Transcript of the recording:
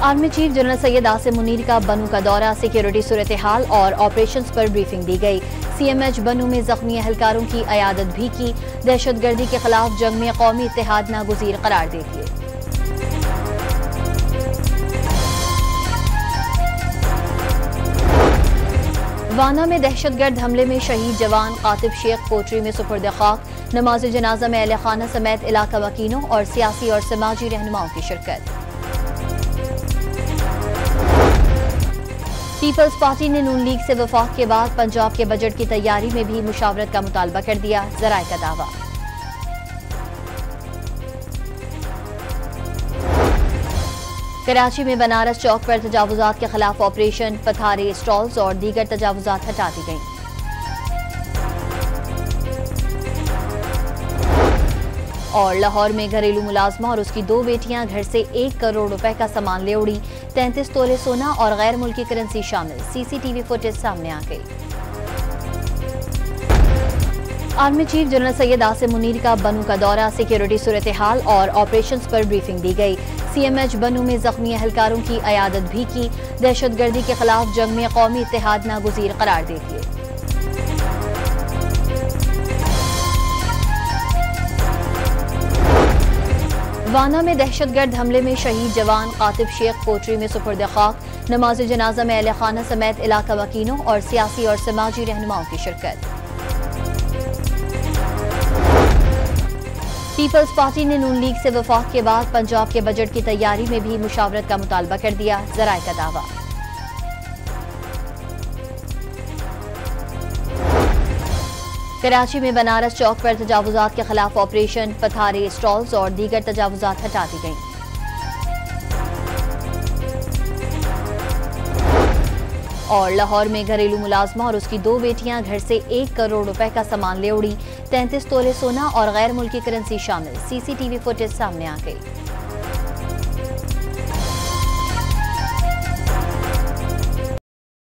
Army chief general Syed Asim Munir का बनू का दौरा, सिक्योरिटी सूरत हाल और ऑपरेशंस पर ब्रीफिंग दी गई। CMH बनू में जख्मी एहलकारों की अयादत भी की। दहशतगर्दी के खिलाफ जंग में कौमी इत्तेहाद नागुज़ीर करार दे दिए। वाना में दहशतगर्द हमले में शहीद जवान कातिब शेख कोटरी में सुपुर्द खाक। नमाज जनाजा में अहले खाना समेत इलाका वकीलों और सियासी और समाजी रहनुमाओं की शिरकत। पीपल्स पार्टी ने नून लीग से वफाक के बाद पंजाब के बजट की तैयारी में भी मुशावरत का मुतालबा कर दिया, ज़राए का दावा। कराची में बनारस चौक पर तजावुजात के खिलाफ ऑपरेशन, पथारी, स्टॉल्स और दीगर तजावुजात हटा दी गईं। और लाहौर में घरेलू मुलाजमा और उसकी 2 बेटियां घर से 1 करोड़ रुपए का सामान ले उड़ी। 33 तोले सोना और गैर मुल्की करेंसी शामिल। CCTV फुटेज सामने आ गई। Army chief general Syed Asim Munir का बनू का दौरा, सिक्योरिटी सूरत हाल और ऑपरेशंस पर ब्रीफिंग दी गई। CMH बनू में जख्मी एहलकारों की अयादत भी की। दहशतगर्दी के खिलाफ जंग में कौमी इत्तेहाद नागुज़ीर करार दे दिए। वाना में दहशतगर्द हमले में शहीद जवान कातिब शेख कोटरी में सुपुर्द खाक। नमाज जनाजा में अहले खाना समेत इलाका वकीलों और सियासी और समाजी रहनुमाओं की शिरकत। पीपल्स पार्टी ने नून लीग से वफाक के बाद पंजाब के बजट की तैयारी में भी मुशावरत का मुतालबा कर दिया, ज़राए का दावा। कराची में बनारस चौक पर तजावुजात के खिलाफ ऑपरेशन, पथारी, स्टॉल्स और दीगर तजावुजात हटा दी गईं। और लाहौर में घरेलू मुलाजमा और उसकी 2 बेटियां घर से 1 करोड़ रुपए का सामान ले उड़ी। 33 तोले सोना और गैर मुल्की करेंसी शामिल। CCTV फुटेज सामने आ गई।